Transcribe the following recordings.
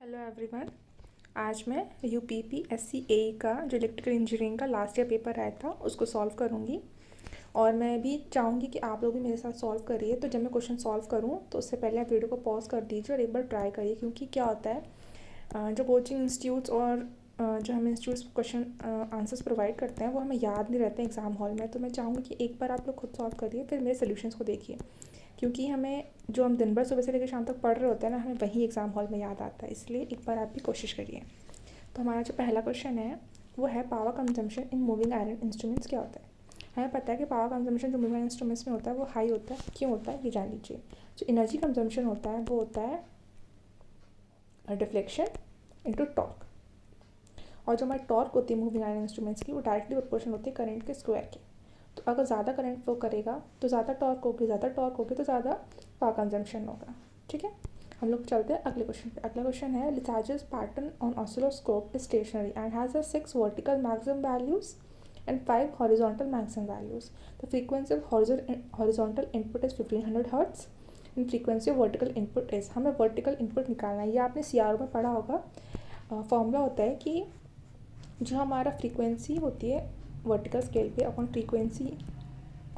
Hello everyone. आज मैं UPPSC AE का जो इलेक्ट्रिकल इंजीनियरिंग का लास्ट ईयर पेपर आया था उसको सॉल्व करूँगी और मैं भी चाहूँगी कि आप लोग भी मेरे साथ सॉल्व करिए। तो जब मैं क्वेश्चन सॉल्व करूँ तो उससे पहले आप वीडियो को पॉज कर दीजिए और एक बार ट्राई करिए, क्योंकि क्या होता है जो कोचिंग इंस्टीट्यूट्स और जो हमें इंस्टीट्यूट्स क्वेश्चन आंसर्स प्रोवाइड करते हैं वो हमें याद नहीं रहते एग्ज़ाम हॉल में। तो मैं चाहूँगी कि एक बार आप लोग खुद सॉल्व करिए, फिर मेरे सोल्यूशंस को देखिए, क्योंकि हमें जो हम दिन भर सुबह से लेकर शाम तक पढ़ रहे होते हैं ना, हमें वही एग्ज़ाम हॉल में याद आता है। इसलिए एक बार आप भी कोशिश करिए। तो हमारा जो पहला क्वेश्चन है वो है power consumption in moving iron instruments क्या होता है। हमें पता है कि पावर कंजम्पशन जो मूविंग आयरन इंस्ट्रूमेंट्स में होता है वो हाई होता है। क्यों होता है ये जान लीजिए। जो एनर्जी कंजम्पशन होता है वो होता है डिफ्लेक्शन इनटू टॉर्क, और जो हमारी टॉर्क होती है मूविंग आयरन इंस्ट्रूमेंट्स की वो डायरेक्टली प्रोपोर्शनल होती है करंट के स्क्वायर के। तो अगर ज़्यादा करंट फ्लो करेगा तो ज़्यादा टॉर्क होगी, ज़्यादा टॉर्क होगी तो ज़्यादा पावर कंजम्पशन होगा। ठीक है, हम लोग चलते हैं अगले क्वेश्चन पे। अगला क्वेश्चन है Lissajous pattern on oscilloscope is stationary and has a 6 vertical maximum values and 5 horizontal maximum values. The frequency of horizontal input is 1500 Hz and frequency of vertical input is, हमें vertical input निकालना है। ये आपने CRO में पढ़ा होगा। Formula होता है कि जो हमारा फ्रीक्वेंसी होती है वर्टिकल स्केल पे upon frequency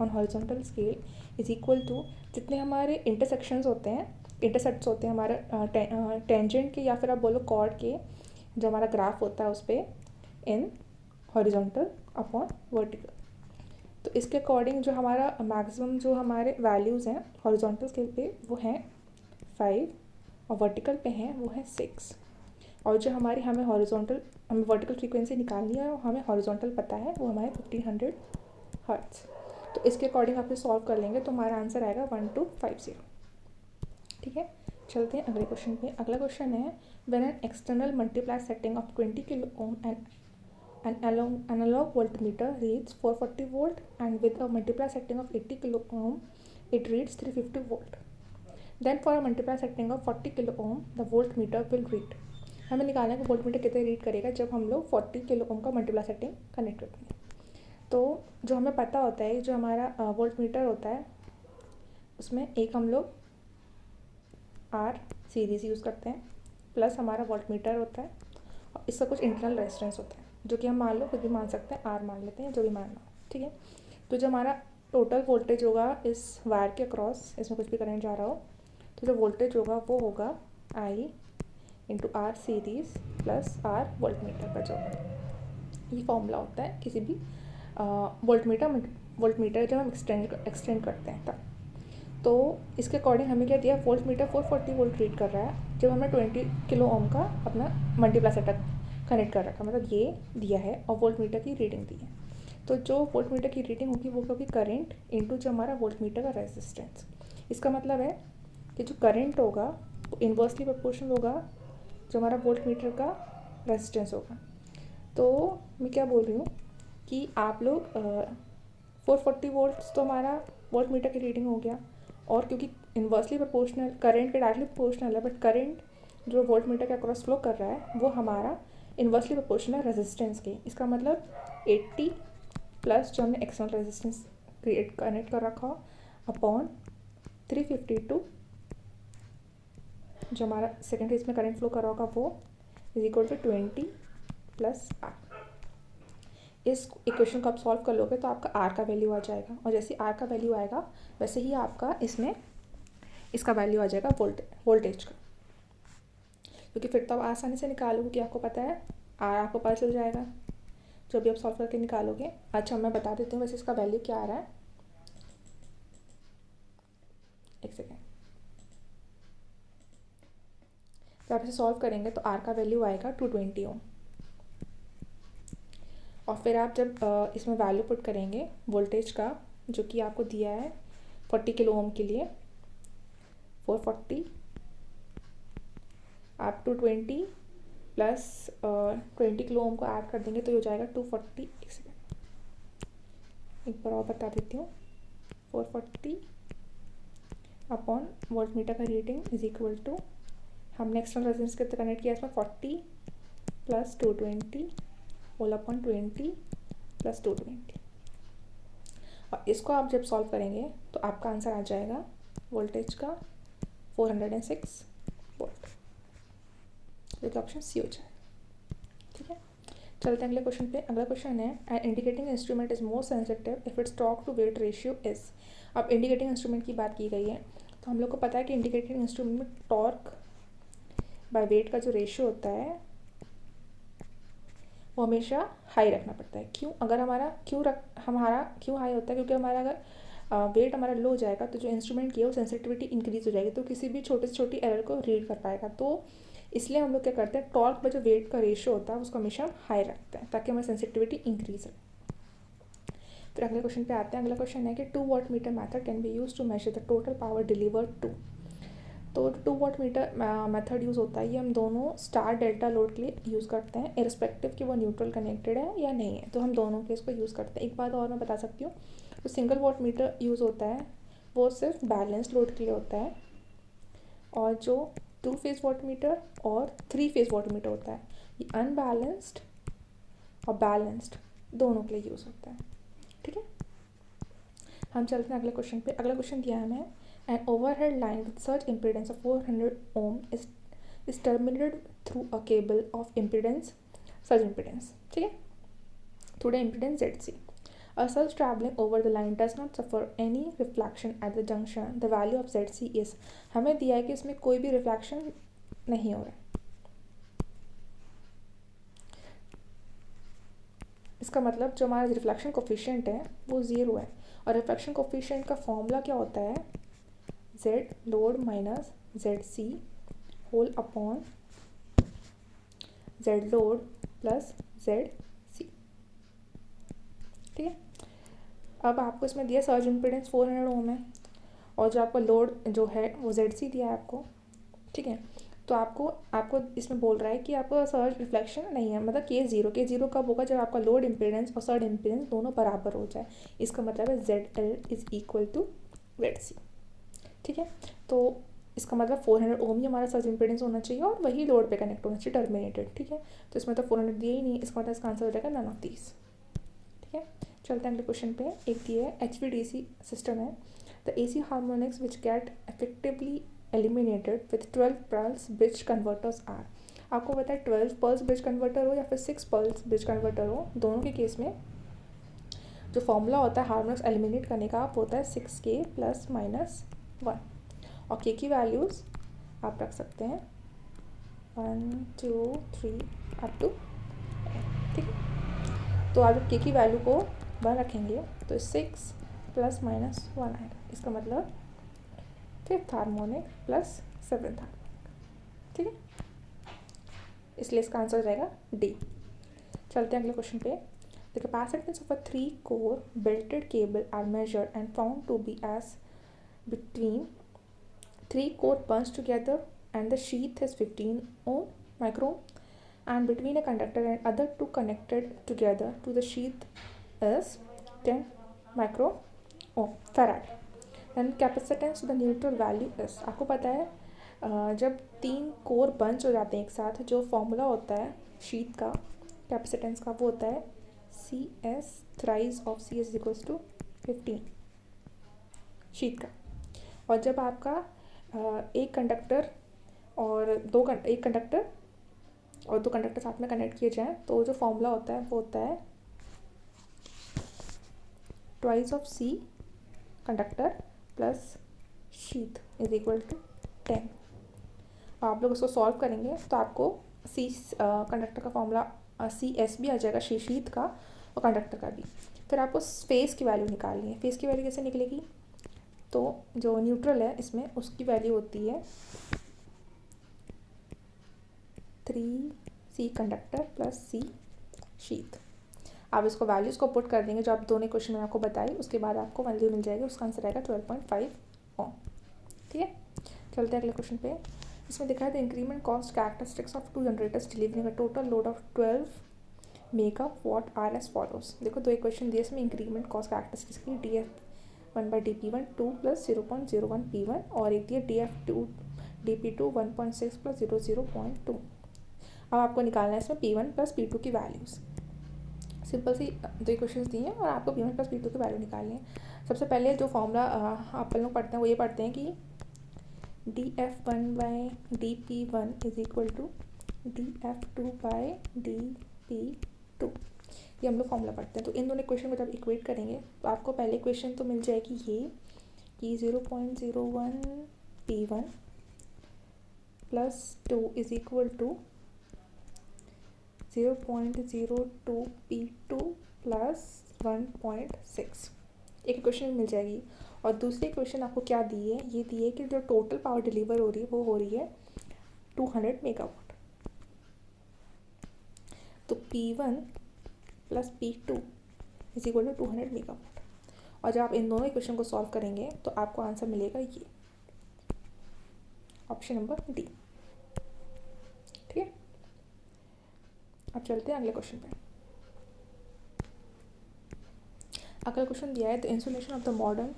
on horizontal scale is equal to जितने हमारे इंटरसेक्शंस होते हैं, इंटरसेक्ट्स होते हैं हमारे टेंजेंट के या फिर आप बोलो कॉर्ड के, जो हमारा ग्राफ होता है उस पर इन हॉरिजॉन्टल अपॉन वर्टिकल। तो इसके अकॉर्डिंग जो हमारा मैक्सिमम जो हमारे वैल्यूज़ हैं हॉरिजॉन्टल स्केल पे वो हैं 5 और वर्टिकल पे हैं वो हैं 6। और जो हमें वर्टिकल फ्रीक्वेंसी निकालनी है और हमें हॉरिजॉन्टल पता है वो हमारे 1500 हर्ट्ज। तो इसके अकॉर्डिंग आप सॉल्व कर लेंगे तो हमारा आंसर आएगा 1250। ठीक है, चलते हैं अगले क्वेश्चन पे। अगला क्वेश्चन है when an external multiply setting of 20 kilo ohm and analog voltmeter reads 440 volt and with a multiply setting of 80 kilo ohm it reads 350 volt. Then for a multiply setting of 40 kilo ohm the voltmeter will read, हमें निकालना है कि voltmeter कितने read करेगा जब हम लोग 40 kilo ohm का मल्टीप्लाई सेटिंग कनेक्ट करते हैं। तो जो हमें पता होता है जो हमारा वोल्टमीटर होता है उसमें एक हम लोग आर सीरीज यूज़ करते हैं प्लस हमारा वोल्टमीटर होता है और इसका कुछ इंटरनल रेजिस्टेंस होता है जो कि हम मान लो कुछ भी मान सकते हैं, आर मान लेते हैं, जो भी मानना हो। ठीक है, तो जो हमारा टोटल वोल्टेज होगा इस वायर के अक्रॉस, इसमें कुछ भी करंट जा रहा हो तो जो वोल्टेज होगा वो होगा I into R series plus R voltmeter का जो ये फॉर्मूला होता है किसी भी वोल्टमीटर जब हम एक्सटेंड करते हैं तब। तो इसके अकॉर्डिंग हमें क्या दिया, वोल्टमीटर 440 वोल्ट रीड कर रहा है जब हमें 20 किलो ओम का अपना मल्टीप्लाई सेटअप कनेक्ट कर रखा, मतलब ये दिया है और वोल्टमीटर की रीडिंग दी है। तो जो वोल्टमीटर की रीडिंग होगी वो होगी करंट इनटू जो हमारा वोल्टमीटर का रेजिस्टेंस। इसका मतलब है कि जो करंट होगा वो इन्वर्सली प्रोपोर्शनल होगा जो हमारा वोल्टमीटर का रेजिस्टेंस होगा। तो मैं क्या बोल रही हूँ कि आप लोग 440 वोल्ट्स तो हमारा वोल्टमीटर की रीडिंग हो गया, और क्योंकि इन्वर्सली प्रोपोर्शनल करंट के डायरेक्टली प्रोपोर्शनल है, बट करंट जो वोल्टमीटर के अक्रॉस फ्लो कर रहा है वो हमारा इन्वर्सली प्रोपोर्शनल रेजिस्टेंस के। इसका मतलब 80 प्लस जो हमने एक्सटर्नल रेजिस्टेंस क्रिएट कनेक्ट कर रखा हो अपॉन 352 जो हमारा सेकेंड फेज में करंट फ्लो कर रहा होगा वो is equal to 20 plus R. इस इक्वेशन को आप सॉल्व कर लोगे तो आपका आर का वैल्यू आ जाएगा, और जैसे आर का वैल्यू आएगा वैसे ही आपका इसमें इसका वैल्यू आ जाएगा वोल्टेज का, क्योंकि फिर तो आप आसानी से निकालोगे कि आपको पता है, आर आपको पता चल जाएगा जो भी आप सॉल्व करके निकालोगे। अच्छा, मैं बता देती हूँ वैसे इसका वैल्यू क्या आ रहा है, एक सेकेंड। जब आप इसे सॉल्व करेंगे तो आर का वैल्यू आएगा 220 ओम, और फिर आप जब इसमें वैल्यू पुट करेंगे वोल्टेज का जो कि आपको दिया है 40 किलो ओम के लिए 440, आप 220 प्लस 20 किलो ओम को ऐड कर देंगे तो ये हो जाएगा 240। एक सेकेंड, एक बार और बता देती हूँ, 440 अपॉन वोल्टमीटर का रीडिंग इज इक्वल टू, हमने एक्सटर्नल रेजिस्टेंस कितना कनेक्ट किया इसमें 40 प्लस 220 होल अपॉन 20 प्लस 220, और इसको आप जब सॉल्व करेंगे तो आपका आंसर आ जाएगा वोल्टेज का 406 वोल्ट। जो कि ऑप्शन सी हो जाए। ठीक है, चलते हैं अगले क्वेश्चन पे। अगला क्वेश्चन है an indicating instrument is more sensitive if its torque to weight ratio is. अब इंडिकेटिंग इंस्ट्रूमेंट की बात की गई है, तो हम लोग को पता है कि इंडिकेटिंग इंस्ट्रूमेंट में टॉर्क बाय वेट का जो रेशियो होता है वो हमेशा हाई रखना पड़ता है। क्यों? अगर हमारा क्यों हाई होता है? क्योंकि हमारा अगर वेट हमारा लो हो जाएगा तो जो इंस्ट्रूमेंट की है वो सेंसिटिविटी इंक्रीज हो जाएगी, तो किसी भी छोटे से छोटी एरर को रीड कर पाएगा। तो इसलिए हम लोग क्या करते हैं, टॉर्क पर जो वेट का रेशियो होता है उसको हमेशा हाई रखते हैं ताकि हमारी सेंसिटिविटी इंक्रीज हो। फिर अगले क्वेश्चन पे आते हैं। अगला क्वेश्चन है कि 2 watt meter method can be use to measure the total power delivered to. तो 2 वाट मीटर मेथड यूज़ होता है, ये हम दोनों स्टार डेल्टा लोड के लिए यूज़ करते हैं, इररिस्पेक्टिव कि वो न्यूट्रल कनेक्टेड है या नहीं है, तो हम दोनों के इसको यूज़ करते हैं। एक बात और मैं बता सकती हूँ, तो सिंगल वाट मीटर यूज़ होता है वो सिर्फ बैलेंस लोड के लिए होता है, और जो 2 फेज़ वाट मीटर और 3 फेज़ वाट मीटर होता है ये अनबैलेंस्ड और बैलेंस्ड दोनों के लिए यूज़ होता है। ठीक है, हम चलते हैं अगले क्वेश्चन पे। अगला क्वेश्चन दिया है हमें, an overhead line with such impedance of 400 ohm is terminated through a cable of impedance such impedance, ठीक है, through the impedance ZC. A surge traveling over the line does not suffer any reflection at the junction. The value of ZC is, हमें दिया है कि इसमें कोई भी reflection नहीं हो रहा है। इसका मतलब जो हमारा रिफ्लेक्शन कोफिशिएंट है वो ज़ीरो है, और रिफ्लेक्शन कोफिशिएंट का फॉर्मूला क्या होता है, Z load minus ZC whole upon Z load plus ZC। ठीक है, अब आपको इसमें दिया सर्ज इम्पीडेंस 400 ओम है, और जो आपका लोड जो है वो ZC दिया है आपको। ठीक है, तो आपको इसमें बोल रहा है कि आपको सर्ज रिफ्लेक्शन नहीं है, मतलब के ज़ीरो कब होगा, जब आपका लोड इम्पीडेंस और सर्ज इम्पीडेंस दोनों बराबर हो जाए। इसका मतलब है ZL is equal to ZC। ठीक है, तो इसका मतलब 400 ओम ही हमारा सर्ज इम्पीडेंस होना चाहिए और वही लोड पे कनेक्ट होना चाहिए टर्मिनेटेड। ठीक है, तो इसमें तो 400 दिया ही नहीं, इसका मतलब इसका आंसर हो जाएगा नन ऑफ दीज। ठीक है, चलते हैं अगले क्वेश्चन पे। एक दिया है HVDC सिस्टम है, the AC harmonics which get effectively eliminated with 12 pulse bridge converters are. आपको पता है 12 पल्स ब्रिज कन्वर्टर हो या फिर 6 पल्स ब्रिज कन्वर्टर हो, दोनों के केस में जो फॉर्मूला होता है हार्मोनिक्स एलिमिनेट करने का आप होता है 6K प्लस माइनस 1, और K की वैल्यूज़ आप रख सकते हैं 1 2 3 अप टू। ठीक है, तो आप K की वैल्यू को 1 रखेंगे तो 6 प्लस माइनस 1 आएगा, इसका मतलब 5th harmonic plus 7th harmonic. ठीक है, इसलिए इसका आंसर हो जाएगा डी। चलते हैं अगले क्वेश्चन पे। The capacitance of a 3-core belted cable are measured and found to be as between 3 core bunched together and the sheath is 15 ohm micro, and between a conductor and other two connected together to the sheath is 10 micro ohm farad. Then capacitance to the neutral value is, आपको पता है जब 3 core bunch हो जाते हैं एक साथ, जो फॉर्मूला होता है शीट का कैपेसिटेंस का वो होता है CS thrice of CS equals to 15 sheath का। और जब आपका एक कंडक्टर और दो कंडक्टर साथ में कनेक्ट किए जाएँ तो जो फॉर्मूला होता है वो होता है twice of C conductor plus sheath is equal to 10। आप लोग उसको सॉल्व करेंगे तो आपको C कंडक्टर का फॉर्मूला CS भी आ जाएगा, शीट का और कंडक्टर का भी। फिर आपको फेस की वैल्यू निकालनी है। फेस की वैल्यू कैसे निकलेगी, तो जो न्यूट्रल है इसमें उसकी वैल्यू होती है 3C conductor plus C sheet. आप इसको वैल्यूज़ को पुट कर देंगे जो आप दोनों क्वेश्चन में आपको बताई, उसके बाद आपको वैल्यू मिल जाएगी, उसका आंसर आएगा 12.5 ओम। ठीक है, चलते हैं अगले क्वेश्चन पे। इसमें दिखा है the increment cost characteristics of 2 generators delivering a total load of 12 megawatt are as follows. देखो दो इक्वेशन दिए इसमें इंक्रीमेंट कॉस्ट कैरेक्टरिस्टिक्स की, DF1/dP1 2 प्लस 0.01 P1, और एक दिया DP2 1.6 प्लस 0.2। अब आपको निकालना है इसमें P1 प्लस P2 की वैल्यूज़। सिंपल सी दो इक्वेशंस दी हैं और आपको P1 प्लस P2 की वैल्यू निकालनी है। सबसे पहले जो फॉर्मूला आप लोग पढ़ते हैं वो ये पढ़ते हैं कि DF1/dP1 is equal to df2/dp2, ये हम लोग फॉर्मूला पढ़ते हैं। तो इन दोनों इक्वेशन को जब इक्वेट करेंगे तो आपको पहले इक्वेशन तो मिल जाएगी ये कि 0.01 p1 plus 2 is equal to 0.02 p2 plus 1.6, एक इक्वेशन मिल जाएगी। और दूसरी इक्वेशन आपको क्या दी है, ये दी है कि जो टोटल पावर डिलीवर हो रही है वो हो रही है 200 मेगावाट। तो P1 plus P2 is equal to 200 megawatt. और जब आप इन दोनों इक्वेशन को सॉल्व करेंगे तो आपको आंसर मिलेगा ये ऑप्शन नंबर डी। ठीक है, अब चलते हैं अगले क्वेश्चन पे। अगला क्वेश्चन दिया है the insulation of the modern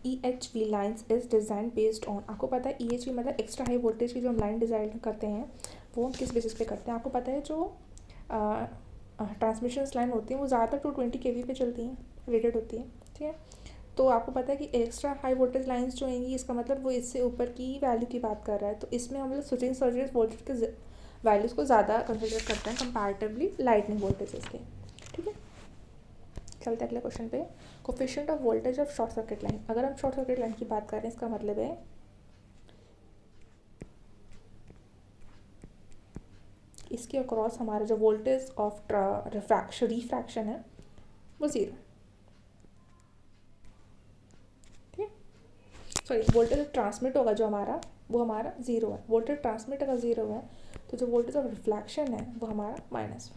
EHV lines is design based on. आपको पता है EHV मतलब एक्स्ट्रा हाई वोल्टेज की जो हम लाइन डिज़ाइन करते हैं वो हम किस बेसिस पे करते हैं। आपको पता है जो ट्रांसमिशन लाइन होती हैं वो ज़्यादातर 220 kV पे चलती हैं, रेटेड होती है। ठीक है, तो आपको पता है कि एक्स्ट्रा हाई वोल्टेज लाइन्स जो होंगी इसका मतलब वो इससे ऊपर की वैल्यू की बात कर रहा है। तो इसमें हम लोग स्विचिंग सर्जेस वोल्टेज के वैल्यूज़ को ज़्यादा कंसिडर करते हैं कंपैरेटिवली लाइटनिंग वोल्टेजेस के। ठीक है, चलते हैं अगले क्वेश्चन पे। Coefficient of voltage of short circuit line. अगर हम शॉर्ट सर्किट लाइन की बात कर रहे हैं इसका मतलब है इसके अक्रॉस हमारा जो वोल्टेज ऑफ रिफ्रैक्शन है वो ज़ीरो। ठीक है, सॉरी वोल्टेज ट्रांसमिट होगा जो हमारा वो हमारा ज़ीरो है। वोल्टेज ट्रांसमिट अगर ज़ीरो है तो जो वोल्टेज ऑफ रिफ्लेक्शन है वो हमारा -1।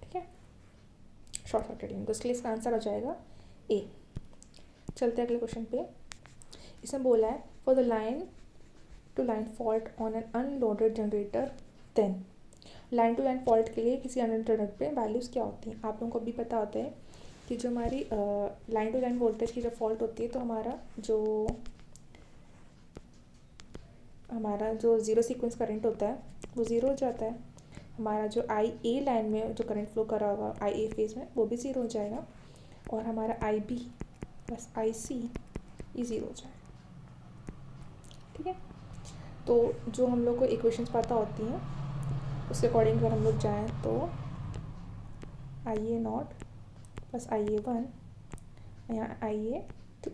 ठीक है, शॉर्ट सर्किट लाइन, तो इसके लिए इसका आंसर हो जाएगा ए। चलते हैं अगले क्वेश्चन पे। इसमें बोला है for the line to line fault on an unloaded generator then. Line to line fault के लिए किसी अनलोडेड जनरेटर पे वैल्यूज़ क्या होती हैं। आप लोगों को भी पता होता है कि जो हमारी लाइन टू लाइन वोल्टेज की जब फॉल्ट होती है तो हमारा जो ज़ीरो सीक्वेंस करंट होता है वो ज़ीरो हो जाता है। हमारा जो IA लाइन में जो करंट फ्लो कर रहा होगा IA फेज में वो भी ज़ीरो हो जाएगा। और हमारा IB प्लस IC ये ज़ीरो हो जाएगा। ठीक है, तो जो हम लोग को इक्वेशंस पता होती हैं उसके अकॉर्डिंग अगर हम लोग जाएँ तो IA0 प्लस IA1 यहाँ IA2,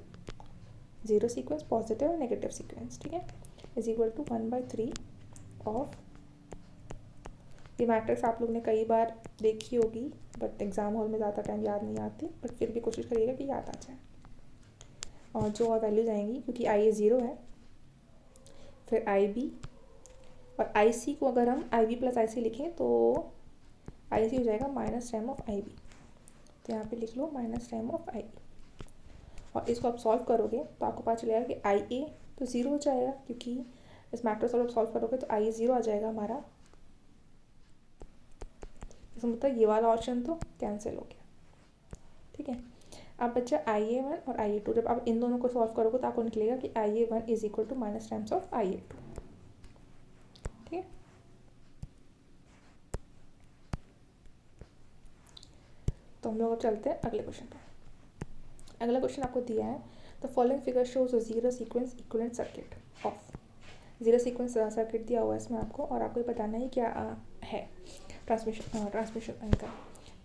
ज़ीरो सीक्वेंस पॉजिटिव और नेगेटिव सीक्वेंस। ठीक है, इज इक्वल टू 1/3 ऑफ, ये मैट्रिक्स आप लोग ने कई बार देखी होगी बट एग्ज़ाम हॉल में ज़्यादा टाइम याद नहीं आती, बट फिर भी कोशिश करिएगा कि याद आ जाए। और जो और वैल्यूज़ आएंगी क्योंकि IA ज़ीरो है, फिर IB और IC को अगर हम IB प्लस IC लिखें तो IC हो जाएगा -10 ऑफ IB। तो यहाँ पे लिख लो -10 ऑफ IB। और इसको आप सॉल्व करोगे तो आपको पता चलेगा कि IA तो ज़ीरो हो जाएगा क्योंकि इस मैट्रिक्स को आप सॉल्व करोगे तो IA ज़ीरो आ जाएगा हमारा। इसका मतलब ये वाला ऑप्शन तो कैंसिल हो गया। ठीक है, अब बच्चा IA1 और IA2, जब आप इन दोनों को सॉल्व करोगे तो आपको निकलेगा कि IA1 is equal to -10 of IA2। ठीक है, तो हम लोग अब चलते हैं अगले क्वेश्चन पर। अगला क्वेश्चन आपको दिया है the following figure shows a zero sequence equivalent circuit of. Zero sequence circuit दिया हुआ है इसमें आपको, और आपको ये बताना है क्या है ट्रांसमिशन का।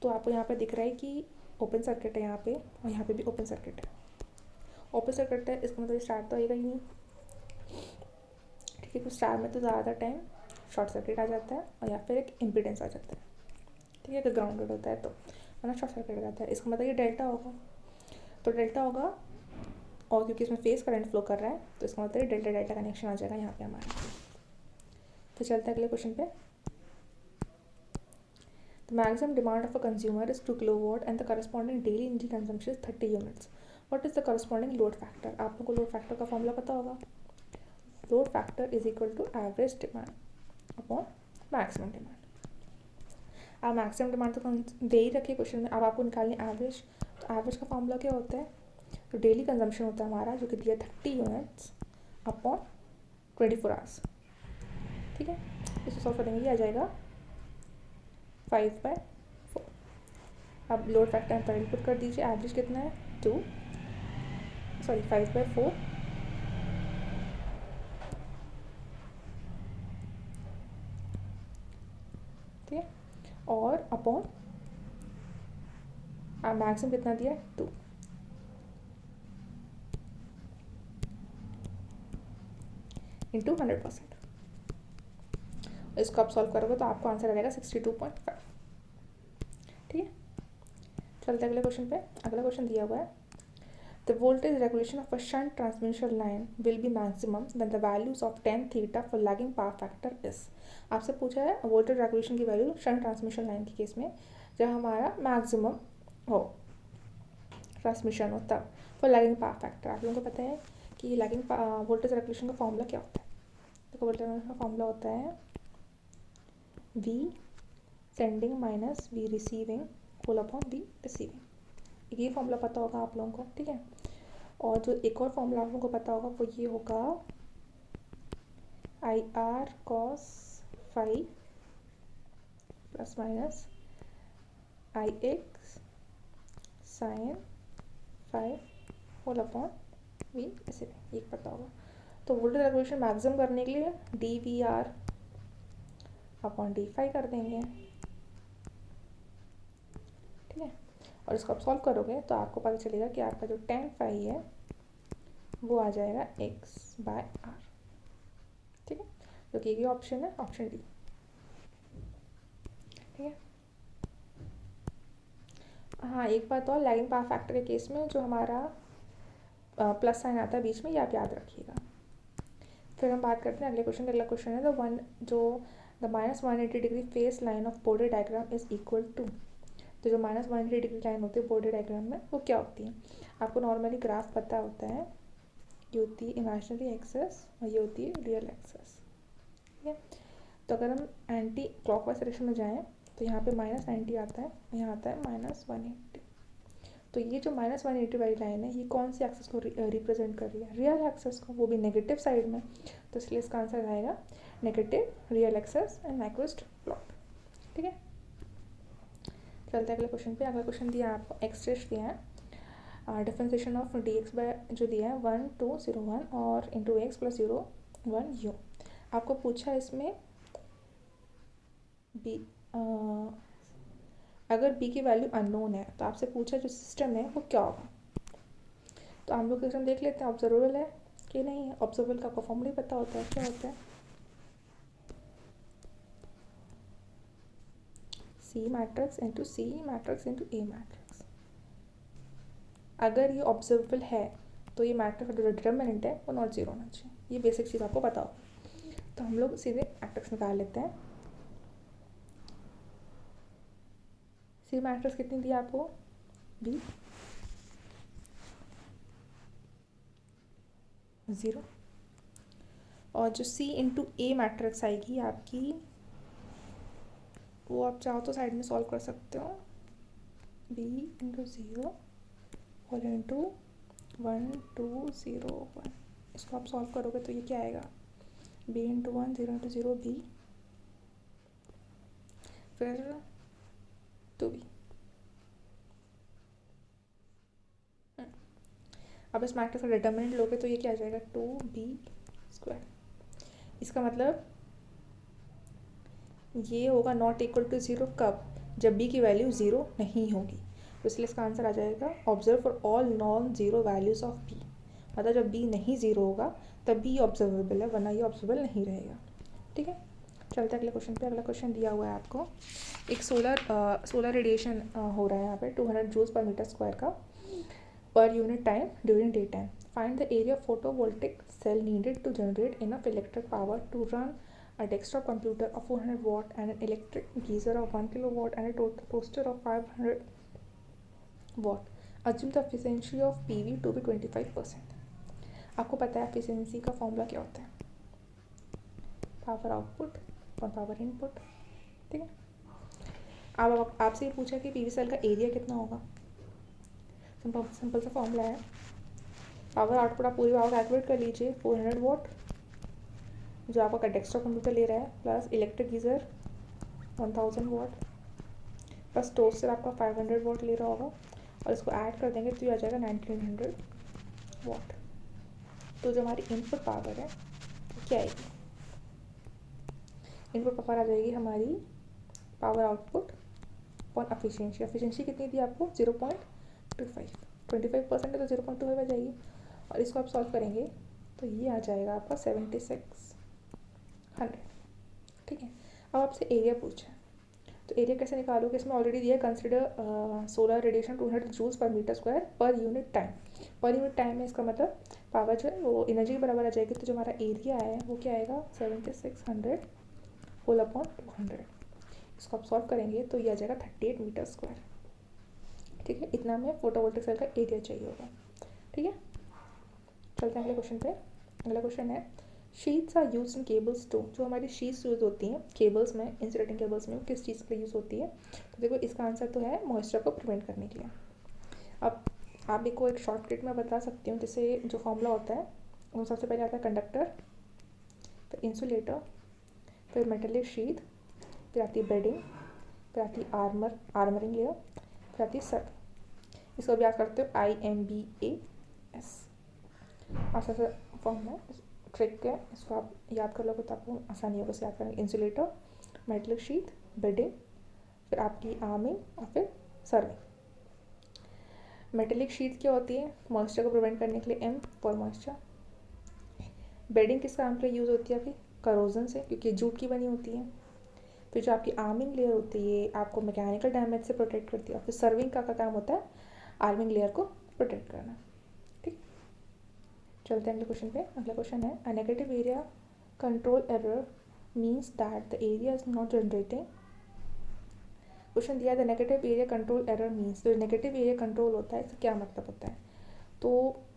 तो आपको यहाँ पे दिख रहा है कि ओपन सर्किट है यहाँ पे, और यहाँ पे भी ओपन सर्किट है। ओपन सर्किट है इसका मतलब स्टार्ट तो आएगा ही नहीं। ठीक है, तो स्टार में तो ज़्यादा टाइम शॉर्ट सर्किट आ जाता है और या फिर एक इम्पीडेंस आ जाता है। ठीक है, अगर ग्राउंडेड होता है तो, वरना शॉर्ट सर्किट आ जाता है। इसका मतलब ये डेल्टा होगा, तो डेल्टा होगा, और क्योंकि इसमें फेस करंट फ्लो कर रहा है तो इसका मतलब डेल्टा डेल्टा कनेक्शन आ जाएगा यहाँ पे हमारा। तो चलते हैं अगले क्वेश्चन पे। The maximum demand of a consumer is 2 kilowatt and the corresponding daily energy consumption is 30 units. What is the corresponding load factor. आप लोगों को लोड फैक्टर का फॉर्मूला पता होगा। Load factor is equal to average demand upon maximum demand. आप maximum demand तो दे ही रखिए क्वेश्चन में, अब आपको निकालनी एवरेज। तो एवरेज का फॉर्मूला क्या होता है, तो डेली कंजम्पशन होता है हमारा जो कि दिया 30 यूनिट्स अपॉन 24 आवर्स। ठीक है, इसको सॉल्व करेंगे ये आ जाएगा 5/4। अब लोड फैक्टर पर इनपुट कर दीजिए, एवरेज कितना है 5/4 ठीक है, और अपॉन मैक्सिमम कितना दिया है 2 इंटू 100%। इसको आप सॉल्व करोगे तो आपको आंसर आ जाएगा 62.5। ठीक है, चलते अगले क्वेश्चन पे। अगला क्वेश्चन दिया हुआ है the voltage regulation of a shunt transmission line will be maximum when the values of tan theta for lagging power factor is. आपसे पूछा है वोल्टेज रेगुलेशन की वैल्यू शंट ट्रांसमिशन लाइन के केस में जब हमारा मैक्सिमम हो ट्रांसमिशन हो तब फॉर लैगिंग पावर फैक्टर। आप लोगों को पता है कि लैगिंग वोल्टेज रेगुलेशन का फॉर्मूला क्या होता है। देखो वोल्टेज रेगुलेशन का फॉर्मूला होता है V sending minus V receiving whole upon V receiving. ये फॉर्मूला पता होगा आप लोगों को, ठीक है। और जो एक और फॉर्मूला आप लोगों को पता होगा वो ये होगा IR cos phi plus minus IX sin phi whole upon V receiving, ये पता होगा। तो वोल्टेज रेगुलेशन मैक्सिमम करने के लिए DVR अपॉन डी फाई कर देंगे, ठीक है। और इसको आप सॉल्व करोगे तो आपको पता चलेगा कि आपका जो tan फाई है वो आ जाएगा x/r, ठीक है, जो कि ये ऑप्शन है, ऑप्शन डी, ठीक है। हाँ, एक बात और, लैगिंग पावर फैक्टर के केस में जो हमारा प्लस साइन आता है बीच में, ये आप याद रखिएगा। फिर हम बात करते हैं अगले क्वेश्चन का। अगला क्वेश्चन है the -180 degree phase line of Bode diagram is equal to. तो जो -180 डिग्री लाइन होती है बॉर्डर डायग्राम में वो क्या होती है। आपको नॉर्मली ग्राफ पता होता है, ये होती है इमेजिनरी एक्सेस और ये होती है रियल एक्सेस, ठीक है। तो अगर हम एंटी क्लॉकवाइज डायरेक्शन में जाएँ तो यहाँ पे -90 आता है, यहाँ आता है -180। तो ये जो -180 वाली लाइन है ये कौन सी एक्सेस को रिप्रेजेंट कर रही है, रियल एक्सेस को, वो भी नेगेटिव साइड में। तो इसलिए इसका आंसर आएगा negative real access and Nyquist plot, ठीक है। चलते हैं अगले क्वेश्चन पे। अगला क्वेश्चन दिया है आपको एक्स टेस्ट दिया है, डिफरेंशिएशन ऑफ dx बाय जो दिया है 1 2 0 1 और इंटू एक्स प्लस 0 1 u। आपको पूछा इसमें बी अगर b की वैल्यू अननोन है तो आपसे पूछा जो सिस्टम है वो क्या होगा। तो हम लोग सिस्टम देख लेते हैं ऑब्जर्वेबल है कि नहीं है। ऑब्जर्वेबल का आपको फॉर्मूला पता होता है, क्या होता है C matrix into C matrix into A matrix. अगर ये ऑब्जर्वेबल है तो ये मैट्रिक्स का जो डिटर्मिनेंट है वो नॉट जीरो होना चाहिए, ये बेसिक चीज़ आपको पता होगा। तो हम लोग सीधे मैट्रिक्स निकाल लेते हैं। C मैट्रिक्स कितनी दी आपको B 0, और जो C इंटू A मैट्रिक्स आएगी आपकी वो आप चाहो तो साइड में सॉल्व कर सकते हो, B इंटू 0 होल इंटू 1 2 0 1। इसको आप सॉल्व करोगे तो ये क्या आएगा B इंटू 1 0 इंटू 0 B फिर 2B। अब इस मैट्रिक्स का डिटर्मिनेंट लोगे तो ये क्या आ जाएगा 2B²। इसका मतलब ये होगा नॉट इक्वल टू 0 कब, जब b की वैल्यू 0 नहीं होगी। तो इसलिए इसका आंसर आ जाएगा observe for all non zero values of b। मतलब जब b नहीं 0 होगा तब b ऑब्जर्वेबल है, वरना ये ऑब्जर्वेबल नहीं रहेगा, ठीक है। चलते अगले क्वेश्चन पे। अगला क्वेश्चन दिया हुआ है आपको एक सोलर रेडिएशन हो रहा है यहाँ पे 200 जूल्स पर मीटर स्क्वायर का per unit time during day time. Find the area photovoltaic cell needed to generate enough electric power to run a desktop computer of 400 watt and an electric geyser of 1 kilowatt and a toaster of 500 watt. Assume the efficiency of PV to be 25%. आपको पता है efficiency का formula क्या होता है, power output और power input, ठीक है। अब आपसे ये पूछा कि पीवी सेल का एरिया कितना होगा। सिंपल सा फॉर्मूला है, पावर आउटपुट आप पूरी पावर कैलकुलेट कर लीजिए 400 वॉट जो आपका डेस्कटॉप कंप्यूटर ले रहा है plus electric geyser 1000 what plus toaster आपका 500 वॉट ले रहा होगा और इसको ऐड कर देंगे तो ये आ जाएगा 1900 वॉट। तो जो हमारी इनपुट पावर है वो क्या आएगी, इनपुट पावर आ जाएगी हमारी power output upon efficiency. Efficiency कितनी दी आपको 0.25, 25% है तो 0.25 आ जाएगी। और इसको आप सॉल्व करेंगे तो ये आ जाएगा आपका 7600। ठीक है, अब आपसे एरिया पूछा, तो एरिया कैसे निकालोगे? इसमें ऑलरेडी दिया है, consider solar radiation 200 joules per metre square per unit time. Per unit time में इसका मतलब पावर जो है वो एनर्जी के बराबर आ जाएगी। तो जो हमारा एरिया है वो क्या आएगा 7600 होल अपॉन 200। इसको आप सॉल्व करेंगे तो ये आ जाएगा 38 मीटर स्क्वायर। ठीक है, इतना में फोटोवोल्टिक सेल का एरिया चाहिए होगा। ठीक है, चलते हैं अगले क्वेश्चन पे। अगला क्वेश्चन है sheaths are used in cables to. जो हमारी शीट्स यूज़ होती हैं केबल्स में, इंसुलेटिंग केबल्स में, वो किस चीज़ के लिए यूज़ होती है? तो देखो इसका आंसर तो है मॉइस्चर को प्रिवेंट करने के लिए। अब आप एक को एक शॉर्टकट में बता सकती हूँ, जैसे जो फॉर्मूला होता है वो सबसे पहले आता है कंडक्टर, फिर इंसुलेटर, फिर मेटेलिक शीट, फिर आती है बेडिंग, फिर आती है आर्मरिंग लेयर, फिर आती है सब। इसको भी याद करते हो IMBAS। ऐसा फॉर्म है, ट्रिक है, इसको आप याद कर लोगे तो आपको आसानी होगा इसे याद करने। इंसुलेटर, मेटलिक शीट, बेडिंग, फिर आपकी आर्मिंग और फिर सर्विंग। मेटेलिक शीट क्या होती है? मॉइस्चर को प्रिवेंट करने के लिए, M फॉर मॉइस्चर। बेडिंग किस काम के लिए यूज़ होती है आपकी? करोजन से, क्योंकि जूट की बनी होती है। फिर जो आपकी आर्मिंग लेयर होती है आपको मैकेनिकल डैमेज से प्रोटेक्ट करती है। और फिर सर्विंग का काम होता है आर्मिंग लेयर को प्रोटेक्ट करना। ठीक, चलते हैं अगले क्वेश्चन पे। अगला क्वेश्चन है a negative area control error means that the area is not generating. Question दिया है the negative area control error means. तो नेगेटिव एरिया कंट्रोल होता है, इसका क्या मतलब होता है? तो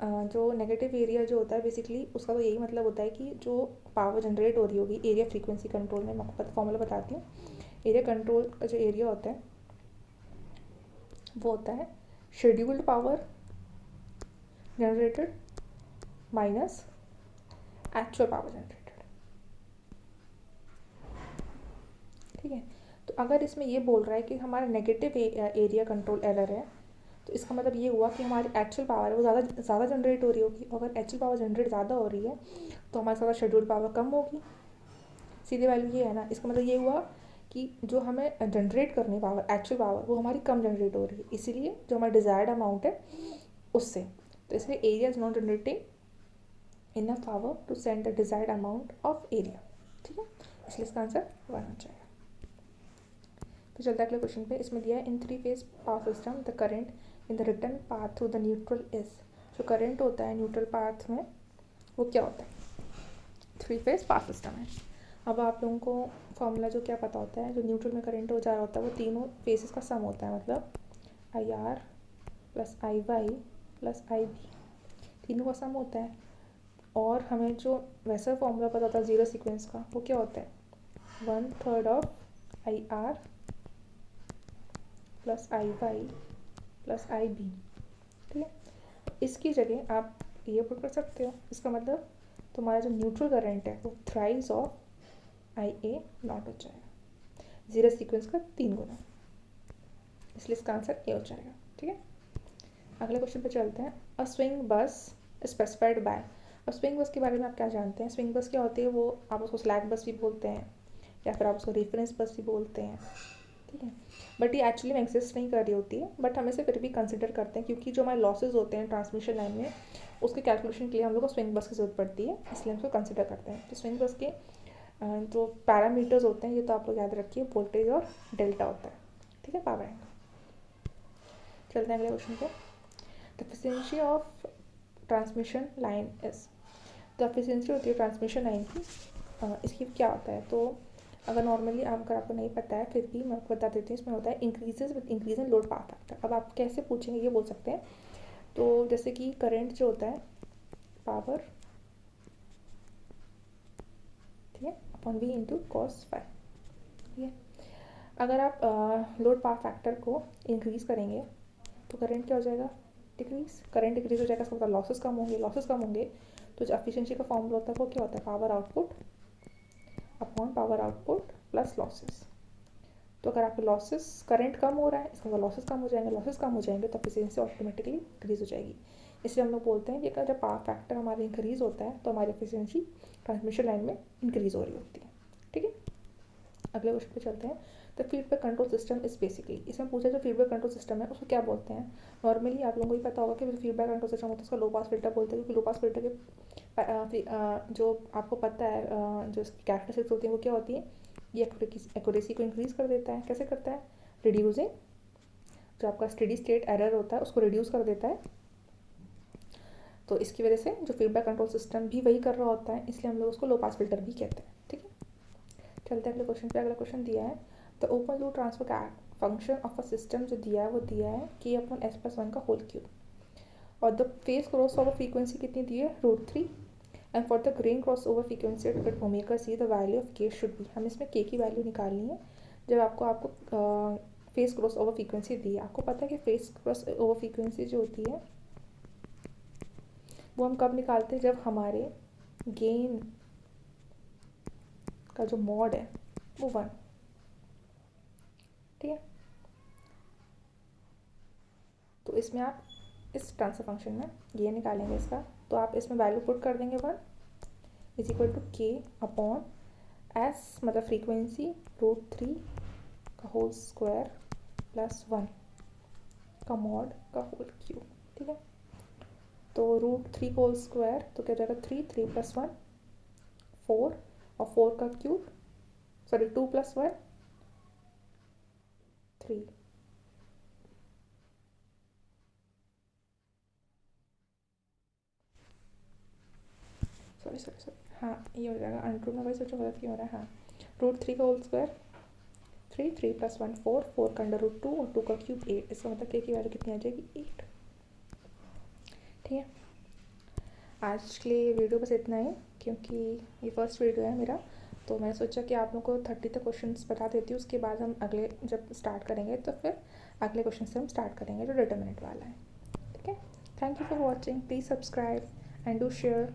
जो नेगेटिव एरिया जो होता है बेसिकली उसका तो यही मतलब होता है कि जो पावर जनरेट हो रही होगी एरिया फ्रीक्वेंसी कंट्रोल में, मैं आपको फॉर्मूला बताती हूँ। एरिया कंट्रोल का जो एरिया होता है वो होता है scheduled power generated minus actual power generated. ठीक है, तो अगर इसमें ये बोल रहा है कि हमारा नेगेटिव एरिया कंट्रोल एरर है तो इसका मतलब ये हुआ कि हमारी एक्चुअल पावर है वो ज़्यादा जनरेट हो रही होगी। अगर एक्चुअल पावर जनरेट ज़्यादा हो रही है तो हमारे साथ शेड्यूल पावर कम होगी। सीधे वैल्यू ये है ना, इसका मतलब ये हुआ कि जो हमें जनरेट करनी पावर, एक्चुअल पावर, वो हमारी कम जनरेट हो रही है, इसीलिए जो हमारा डिज़ायर्ड अमाउंट है उससे। तो इसलिए area is not generating enough power to send the desired amount of area. ठीक है, इसलिए इसका आंसर 1 हो जाएगा। तो चलता है अगले क्वेश्चन पे। इसमें दिया है इन 3 phase power system the current in the return path through the neutral is. जो करंट होता है न्यूट्रल पाथ में वो क्या होता है? 3 फेज पावर सिस्टम है। अब आप लोगों को फॉर्मूला जो क्या पता होता है, जो न्यूट्रल में करंट हो जा रहा होता है वो तीनों फेसेस का सम होता है, मतलब IR plus IY plus IB, तीनों का सम होता है। और हमें जो वैसा फॉर्मूला पता होता है जीरो सीक्वेंस का, वो क्या होता है 1/3 of IR plus IY plus IB। ठीक है, इसकी जगह आप ये पुट कर सकते हो, इसका मतलब तुम्हारा जो न्यूट्रल करंट है वो थ्राइस ऑफ IA नॉट हो जाएगा, जीरो सीक्वेंस का 3 गुना, इसलिए इसका आंसर ए हो जाएगा। ठीक है, अगले क्वेश्चन पे चलते हैं। अ स्विंग बस स्पेसिफाइड बाय। अब स्विंग बस के बारे में आप क्या जानते हैं? स्विंग बस क्या होती है? वो आप उसको स्लैक बस भी बोलते हैं या फिर आप उसको रेफरेंस बस भी बोलते हैं। ठीक है, बट ये एक्चुअली में एग्जिस्ट नहीं कर रही होती है, बट हम इसे फिर भी कंसिडर करते हैं क्योंकि जो हमारे लॉसेज होते हैं ट्रांसमिशन लाइन में उसके कैलकुलेशन के लिए हम लोग को स्विंग बस की ज़रूरत पड़ती है, इसलिए हम उसको कंसिडर करते हैं। तो स्विंग बस के जो पैरामीटर्स होते हैं ये तो आप लोग याद रखिए, वोल्टेज और डेल्टा होता है। ठीक है, पावर एंगल। चलते हैं अगले क्वेश्चन पे। The efficiency of transmission line is. तो एफिशिएंसी होती है ट्रांसमिशन लाइन की, इसकी क्या होता है? तो अगर नॉर्मली अगर आपको नहीं पता है फिर भी मैं आपको बता देती हूँ, इसमें होता है increases with increase in load power factor. अब आप कैसे पूछेंगे ये बोल सकते हैं, तो जैसे कि करंट जो होता है पावर, ठीक है, upon V into cos phi. ठीक है, अगर आप लोड पावर फैक्टर को इंक्रीज़ करेंगे तो करंट क्या हो जाएगा? डिक्रीज। करंट डिक्रीज हो जाएगा, इसका मतलब लॉसेस कम होंगे। लॉसेस कम होंगे तो जो एफिशिएंसी का फॉर्मूला होता है वो क्या होता है? Power output upon power output plus losses. तो अगर आपके लॉसेस, करंट कम हो रहा है इसका मतलब लॉसेस कम हो जाएंगे, लॉसेस कम हो जाएंगे तो एफिशिएंसी ऑटोमेटिकली इंक्रीज हो जाएगी। इसलिए हम लोग बोलते हैं कि अगर जब पावर फैक्टर हमारा इंक्रीज होता है तो हमारी एफिशिएंसी ट्रांसमिशन लाइन में इंक्रीज हो रही होती है। ठीक है, अगले क्वेश्चन पे चलते हैं। The feedback control system is basically, इसमें पूछा जो फीडबैक कंट्रोल सिस्टम है उसको क्या बोलते हैं। नॉर्मली आप लोगों को भी पता होगा कि जो फीडबैक कंट्रोल सिस्टम होता है उसका लो पास फिल्टर बोलते हैं, क्योंकि लो पास फिल्टर के जो आपको पता है जो इसकी कैरेक्टरिस्टिक्स होती हैं वो क्या होती है, ये एक्यूरेसी को इंक्रीज़ कर देता है। कैसे करता है, रिड्यूसिंग जो आपका स्टेडी स्टेट एरर होता है उसको रिड्यूस कर देता है। तो इसकी वजह से जो फीडबैक कंट्रोल सिस्टम भी वही कर रहा होता है, इसलिए हम लोग उसको लो पास फिल्टर भी कहते हैं। ठीक है, चलते हैं अगले क्वेश्चन पे। अगला क्वेश्चन दिया है the open loop transfer function of a system, जो दिया है वो दिया है k/s+1 का होल क्यूब, और the phase cross over frequency कितनी दी है, √3, and for the gain cross over frequency at omega c the value of k should be. हम इसमें k की वैल्यू निकालनी है जब आपको फेस क्रॉस ओवर फ्रीक्वेंसी दी है। आपको पता है कि फेस क्रॉस ओवर फ्रीक्वेंसी जो होती है वो हम कब निकालते हैं, जब हमारे गेन का जो मॉड है वो 1। ठीक है, तो इसमें आप इस ट्रांसफर फंक्शन में ये निकालेंगे इसका, तो आप इसमें वैल्यू पुट कर देंगे 1 =k/s, मतलब फ्रीक्वेंसी √3 का होल स्क्वायर +1 का मॉड का होल क्यूब। ठीक है, तो √3 का होल स्क्वायर तो क्या जाएगा 3, 3 + 1 4, और 4 का क्यूब, सॉरी 2 + 1 3, सॉरी हाँ ये हो जाएगा अंडर में, वही सोचो गलत क्यों हो रहा है। हाँ, √3 का होल स्क्वायर 3, 3 + 1 4, 4 का अंडर √2 और 2 का क्यूब 8। इसका मतलब k की वैल्यू कितनी आ जाएगी, 8। ठीक है, आज के लिए वीडियो बस इतना ही, क्योंकि ये फर्स्ट वीडियो है मेरा, तो मैंने सोचा कि आप लोगों को 30 तक क्वेश्चंस बता देती हूँ, उसके बाद हम अगले जब स्टार्ट करेंगे तो फिर अगले क्वेश्चन से हम स्टार्ट करेंगे जो डिटरमिनेंट वाला है। ठीक है, thank you for watching, please subscribe and do share.